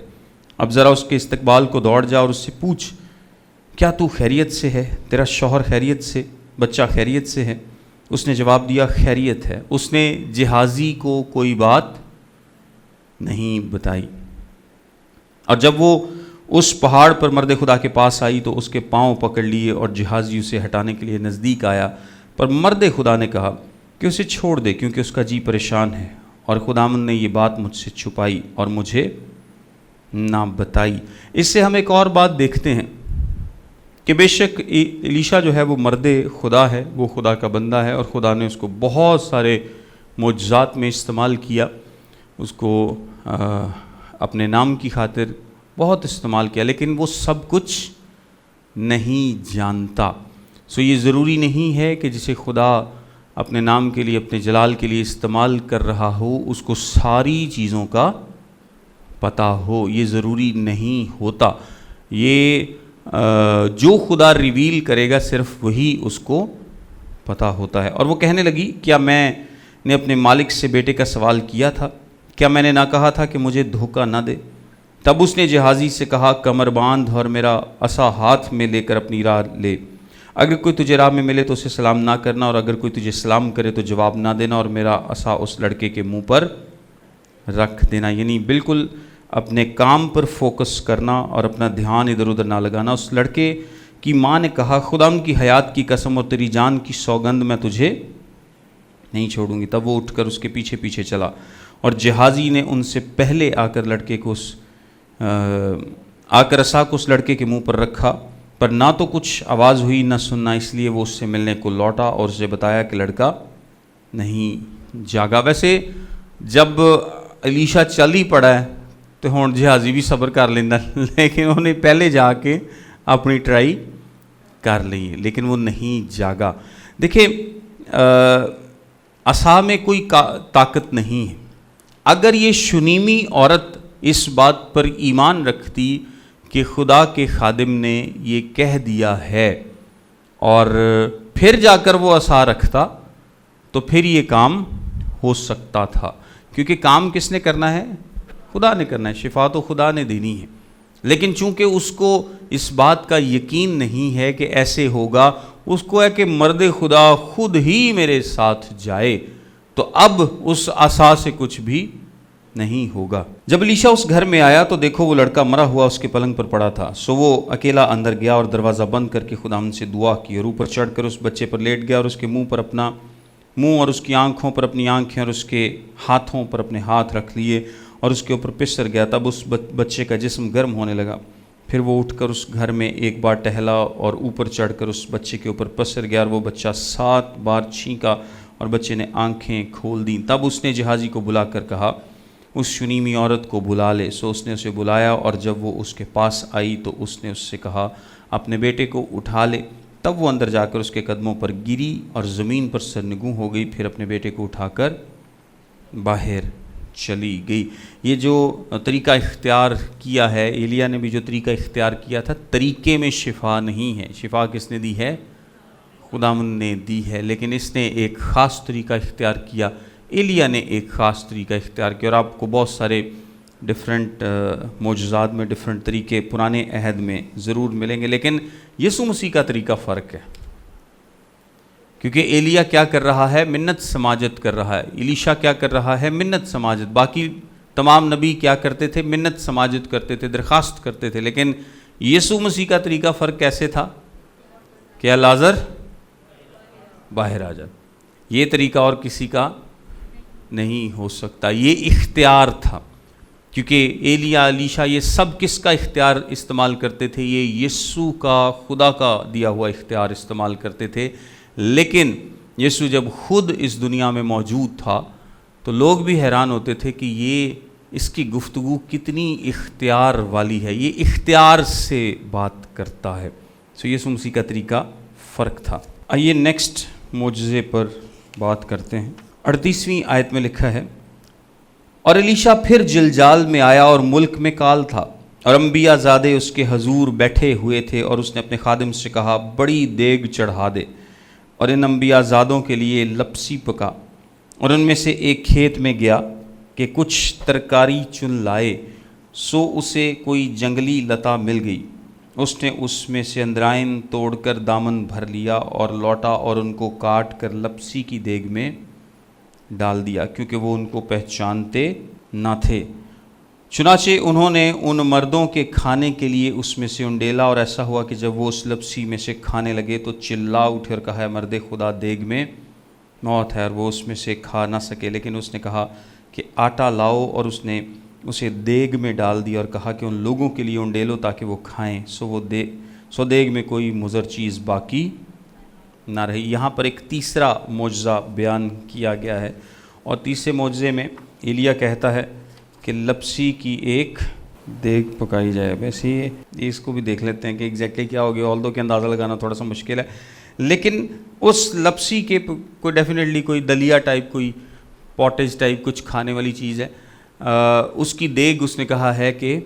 اب ذرا اس کے استقبال کو دوڑ جا اور اس سے پوچھ کیا تو خیریت سے ہے؟ تیرا شوہر خیریت سے، بچہ خیریت سے ہے؟ اس نے جواب دیا خیریت ہے۔ اس نے جہازی کو کوئی بات نہیں بتائی، اور جب وہ اس پہاڑ پر مرد خدا کے پاس آئی تو اس کے پاؤں پکڑ لیے اور جہازی اسے ہٹانے کے لیے نزدیک آیا، پر مرد خدا نے کہا کہ اسے چھوڑ دے کیونکہ اس کا جی پریشان ہے، اور خداوند نے یہ بات مجھ سے چھپائی اور مجھے نہ بتائی۔ اس سے ہم ایک اور بات دیکھتے ہیں کہ بے شک الیشا جو ہے وہ مرد خدا ہے، وہ خدا کا بندہ ہے، اور خدا نے اس کو بہت سارے معجزات میں استعمال کیا، اس کو اپنے نام کی خاطر بہت استعمال کیا، لیکن وہ سب کچھ نہیں جانتا۔ سو یہ ضروری نہیں ہے کہ جسے خدا اپنے نام کے لیے، اپنے جلال کے لیے استعمال کر رہا ہو اس کو ساری چیزوں کا پتہ ہو، یہ ضروری نہیں ہوتا۔ یہ جو خدا ریویل کرے گا صرف وہی اس کو پتہ ہوتا ہے۔ اور وہ کہنے لگی کیا میں نے اپنے مالک سے بیٹے کا سوال کیا تھا؟ کیا میں نے نہ کہا تھا کہ مجھے دھوکہ نہ دے؟ تب اس نے جہازی سے کہا کمر باندھ اور میرا عصا ہاتھ میں لے کر اپنی راہ لے، اگر کوئی تجھے راہ میں ملے تو اسے سلام نہ کرنا، اور اگر کوئی تجھے سلام کرے تو جواب نہ دینا، اور میرا عصا اس لڑکے کے منہ پر رکھ دینا۔ یعنی بالکل اپنے کام پر فوکس کرنا اور اپنا دھیان ادھر ادھر نہ لگانا۔ اس لڑکے کی ماں نے کہا خدا ان کی حیات کی قسم اور تیری جان کی سوگند میں تجھے نہیں چھوڑوں گی۔ تب وہ اٹھ کر اس کے پیچھے پیچھے چلا، اور جہازی نے ان سے پہلے آ کر عصا کو اس لڑکے کے منہ پر رکھا، پر نہ تو کچھ آواز ہوئی نہ سننا، اس لیے وہ اس سے ملنے کو لوٹا اور اسے بتایا کہ لڑکا نہیں جاگا۔ ویسے جب الیشا چل ہی پڑا ہے تو ہوں جہازی بھی صبر کر لینا، لیکن انہیں پہلے جا کے اپنی ٹرائی کر لی، لیکن وہ نہیں جاگا۔ دیکھیں عصا میں کوئی طاقت نہیں ہے۔ اگر یہ شنیمی عورت اس بات پر ایمان رکھتی کہ خدا کے خادم نے یہ کہہ دیا ہے اور پھر جا کر وہ عصا رکھتا تو پھر یہ کام ہو سکتا تھا، کیونکہ کام کس نے کرنا ہے؟ خدا نے کرنا ہے، شفا تو خدا نے دینی ہے۔ لیکن چونکہ اس کو اس بات کا یقین نہیں ہے کہ ایسے ہوگا، اس کو ہے کہ مرد خدا خود ہی میرے ساتھ جائے، تو اب اس عصا سے کچھ بھی نہیں ہوگا۔ جب الیشا اس گھر میں آیا تو دیکھو وہ لڑکا مرا ہوا اس کے پلنگ پر پڑا تھا، سو وہ اکیلا اندر گیا اور دروازہ بند کر کے خداوند سے دعا کی، اور اوپر چڑھ کر اس بچے پر لیٹ گیا اور اس کے منہ پر اپنا منہ اور اس کی آنکھوں پر اپنی آنکھیں اور اس کے ہاتھوں پر اپنے ہاتھ رکھ لیے اور اس کے اوپر پسر گیا۔ تب اس بچے کا جسم گرم ہونے لگا۔ پھر وہ اٹھ کر اس گھر میں ایک بار ٹہلا اور اوپر چڑھ کر اس بچے کے اوپر پسر گیا، اور وہ بچہ 7 بار چھینکا اور بچے نے آنکھیں کھول دیں۔ تب اس نے جہازی کو بلا کر کہا اس شنیمی عورت کو بلا لے۔ سو اس نے اسے بلایا، اور جب وہ اس کے پاس آئی تو اس نے اس سے کہا اپنے بیٹے کو اٹھا لے۔ تب وہ اندر جا کر اس کے قدموں پر گری اور زمین پر سرنگوں ہو گئی، پھر اپنے بیٹے کو اٹھا کر باہر چلی گئی۔ یہ جو طریقہ اختیار کیا ہے، ایلیا نے بھی جو طریقہ اختیار کیا تھا، طریقے میں شفا نہیں ہے۔ شفا کس نے دی ہے؟ خداوند نے دی ہے، لیکن اس نے ایک خاص طریقہ اختیار کیا، ایلیا نے ایک خاص طریقہ اختیار کیا۔ اور آپ کو بہت سارے ڈیفرنٹ معجزات میں ڈیفرنٹ طریقے پرانے عہد میں ضرور ملیں گے، لیکن یسوع مسیح کا طریقہ فرق ہے، کیونکہ ایلیا کیا کر رہا ہے؟ منت سماجت کر رہا ہے۔ الیشا کیا کر رہا ہے؟ منت سماجت۔ باقی تمام نبی کیا کرتے تھے؟ منت سماجت کرتے تھے، درخواست کرتے تھے، لیکن یسوع مسیح کا طریقہ فرق کیسے تھا؟ کہ لازر باہر آ جائے۔ یہ طریقہ اور کسی کا نہیں ہو سکتا، یہ اختیار تھا، کیونکہ ایلیا الیشا یہ سب کس کا اختیار استعمال کرتے تھے؟ یہ یسوع کا، خدا کا دیا ہوا اختیار استعمال کرتے تھے۔ لیکن یسوع جب خود اس دنیا میں موجود تھا تو لوگ بھی حیران ہوتے تھے کہ یہ اس کی گفتگو کتنی اختیار والی ہے، یہ اختیار سے بات کرتا ہے۔ سو یسوع مسیح کا طریقہ فرق تھا۔ آئیے نیکسٹ معجزے پر بات کرتے ہیں۔ 38ویں آیت میں لکھا ہے، اور الیشا پھر جلجال میں آیا اور ملک میں کال تھا، اور انبیاء زادے اس کے حضور بیٹھے ہوئے تھے، اور اس نے اپنے خادم سے کہا بڑی دیگ چڑھا دے، اور ان انبیاء زادوں کے لیے لپسی پکا، اور ان میں سے ایک کھیت میں گیا کہ کچھ ترکاری چن لائے، سو اسے کوئی جنگلی لتا مل گئی، اس نے اس میں سے اندرائن توڑ کر دامن بھر لیا اور لوٹا اور ان کو کاٹ کر لپسی کی دیگ میں ڈال دیا، کیونکہ وہ ان کو پہچانتے نہ تھے۔ چنانچہ انہوں نے ان مردوں کے کھانے کے لیے اس میں سے انڈیلا، اور ایسا ہوا کہ جب وہ اس لپسی میں سے کھانے لگے تو چلا اٹھے اور کہا مرد خدا دیگ میں موت ہے، اور وہ اس میں سے کھا نہ سکے۔ لیکن اس نے کہا کہ آٹا لاؤ، اور اس نے اسے دیگ میں ڈال دیا اور کہا کہ ان لوگوں کے لیے انڈیلو تاکہ وہ کھائیں، سو دیگ میں کوئی مضر چیز باقی نہ رہی۔ یہاں پر ایک تیسرا معجزہ بیان کیا گیا ہے، اور تیسرے معجزے میں ایلیا کہتا ہے کہ لپسی کی ایک دیگ پکائی جائے۔ ویسے یہ اس کو بھی دیکھ لیتے ہیں کہ ایگزیکٹلی کیا ہو گیا، آلدو کہ اندازہ لگانا تھوڑا سا مشکل ہے، لیکن اس لپسی کے کوئی ڈیفینیٹلی کوئی دلیا ٹائپ، کوئی پوٹیج ٹائپ کچھ کھانے والی چیز ہے، اس کی دیگ اس نے کہا ہے کہ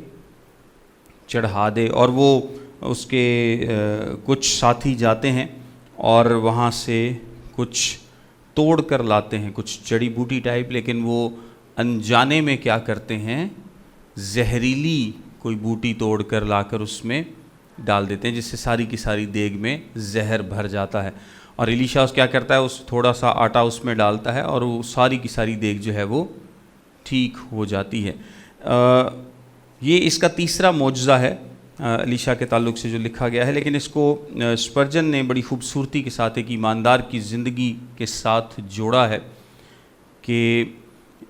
چڑھا دے، اور وہ اس کے کچھ ساتھی جاتے ہیں اور وہاں سے کچھ توڑ کر لاتے ہیں، کچھ جڑی بوٹی ٹائپ، لیکن وہ انجانے میں کیا کرتے ہیں؟ زہریلی کوئی بوٹی توڑ کر لا کر اس میں ڈال دیتے ہیں، جس سے ساری کی ساری دیگ میں زہر بھر جاتا ہے۔ اور الیشا اس کیا کرتا ہے؟ اس تھوڑا سا آٹا اس میں ڈالتا ہے، اور وہ ساری کی ساری دیگ جو ہے وہ ٹھیک ہو جاتی ہے۔ یہ اس کا تیسرا معجزہ ہے الیشا کے تعلق سے جو لکھا گیا ہے، لیکن اس کو اسپرجن نے بڑی خوبصورتی کے ساتھ ایک ایماندار کی زندگی کے ساتھ جوڑا ہے۔ کہ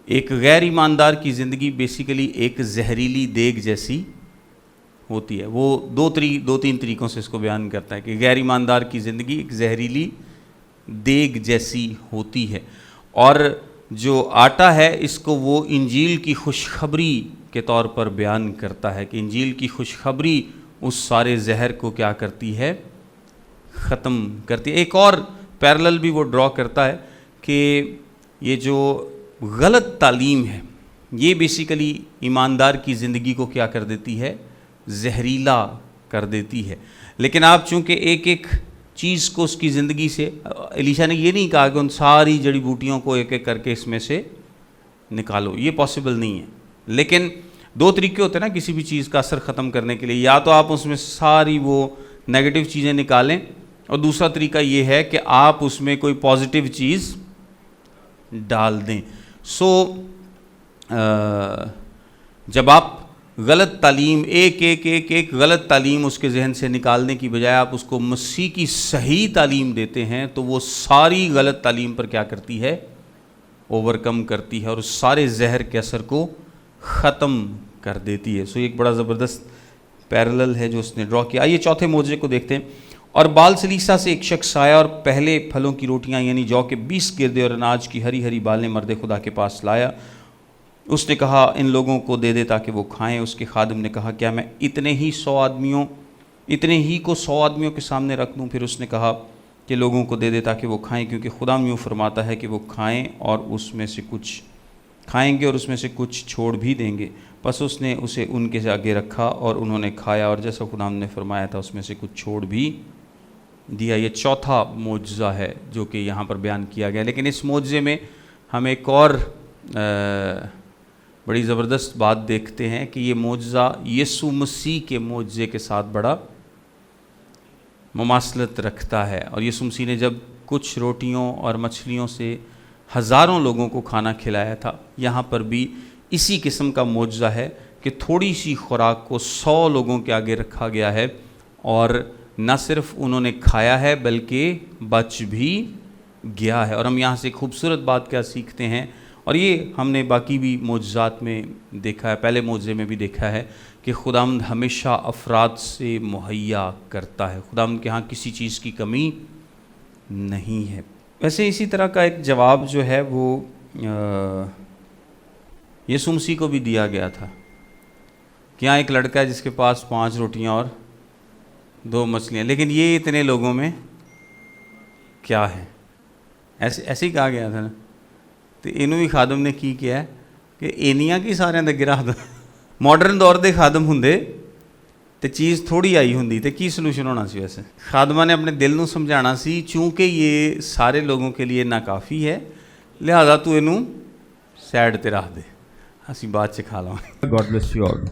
ایک غیر ایماندار کی زندگی بیسیکلی ایک زہریلی دیگ جیسی ہوتی ہے. وہ دو تین طریقوں سے اس کو بیان کرتا ہے کہ غیر ایماندار کی زندگی ایک زہریلی دیگ جیسی ہوتی ہے. اور جو آٹا ہے اس کو وہ انجیل کی خوشخبری کے طور پر بیان کرتا ہے کہ انجیل کی خوشخبری اس سارے زہر کو کیا کرتی ہے؟ ختم کرتی ہے. ایک اور پیرلل بھی وہ ڈرا کرتا ہے کہ یہ جو غلط تعلیم ہے یہ بیسیکلی ایماندار کی زندگی کو کیا کر دیتی ہے؟ زہریلا کر دیتی ہے. لیکن آپ چونکہ ایک ایک چیز کو اس کی زندگی سے، الیشا نے یہ نہیں کہا کہ ان ساری جڑی بوٹیوں کو ایک ایک کر کے اس میں سے نکالو، یہ پاسبل نہیں ہے. لیکن دو طریقے ہوتے ہیں نا کسی بھی چیز کا اثر ختم کرنے کے لیے، یا تو آپ اس میں ساری وہ نیگیٹو چیزیں نکالیں، اور دوسرا طریقہ یہ ہے کہ آپ اس میں کوئی پازیٹیو چیز ڈال دیں. جب آپ غلط تعلیم ایک غلط تعلیم اس کے ذہن سے نکالنے کی بجائے آپ اس کو مسیح کی صحیح تعلیم دیتے ہیں تو وہ ساری غلط تعلیم پر کیا کرتی ہے؟ اوورکم کرتی ہے اور اس سارے زہر کے اثر کو ختم کر دیتی ہے. ایک بڑا زبردست پیرلل ہے جو اس نے ڈرا کیا. آئیے چوتھے معجزے کو دیکھتے ہیں. اور بال سلیسا سے ایک شخص آیا اور پہلے پھلوں کی روٹیاں یعنی جو کے 20 گردے اور اناج کی ہری ہری بالیں مرد خدا کے پاس لایا. اس نے کہا ان لوگوں کو دے دے تاکہ وہ کھائیں. اس کے خادم نے کہا کیا میں اتنے ہی 100 آدمیوں کے سامنے رکھ دوں؟ پھر اس نے کہا کہ لوگوں کو دے دے تاکہ وہ کھائیں، کیونکہ خدا یوں فرماتا ہے کہ وہ کھائیں اور اس میں سے کچھ کھائیں گے اور اس میں سے کچھ چھوڑ بھی دیں گے. پس اس نے اسے ان کے آگے رکھا اور انہوں نے کھایا اور جیسا خدا نے فرمایا تھا اس میں سے کچھ چھوڑ بھی دیا. یہ چوتھا معجزہ ہے جو کہ یہاں پر بیان کیا گیا. لیکن اس معجزے میں ہم ایک اور بڑی زبردست بات دیکھتے ہیں کہ یہ معجزہ یسوع مسیح کے معجزے کے ساتھ بڑا مماثلت رکھتا ہے. اور یسوع مسیح نے جب کچھ روٹیوں اور مچھلیوں سے ہزاروں لوگوں کو کھانا کھلایا تھا، یہاں پر بھی اسی قسم کا معجزہ ہے کہ تھوڑی سی خوراک کو 100 لوگوں کے آگے رکھا گیا ہے اور نہ صرف انہوں نے کھایا ہے بلکہ بچ بھی گیا ہے. اور ہم یہاں سے خوبصورت بات کیا سیکھتے ہیں، اور یہ ہم نے باقی بھی معجزات میں دیکھا ہے، پہلے معجزے میں بھی دیکھا ہے کہ خداوند ہمیشہ افراد سے مہیا کرتا ہے. خداوند کے ہاں کسی چیز کی کمی نہیں ہے. ویسے اسی طرح کا ایک جواب جو ہے وہ یسوع مسیح کو بھی دیا گیا تھا کہ یہاں ایک لڑکا ہے جس کے پاس 5 روٹیاں اور 2 مچھلیاں، لیکن یہ اتنے لوگوں میں کیا ہے؟ ایسے ہی کہا گیا تھا نا. تو انہوں بھی خادم نے کی کیا ہے کہ اینیاں کی سارے دے گرا دو. ماڈرن دور دے خادم ہندے تے چیز تھوڑی آئی ہوندی تے کی سلوشن ہونا سی؟ ویسے خادمہ نے اپنے دل نو سمجھانا سی چونکہ یہ سارے لوگوں کے لیے ناکافی ہے لہذا تو انہوں سیڈ تے رکھ دے، اسی بات سے کھا لوں. God bless you all.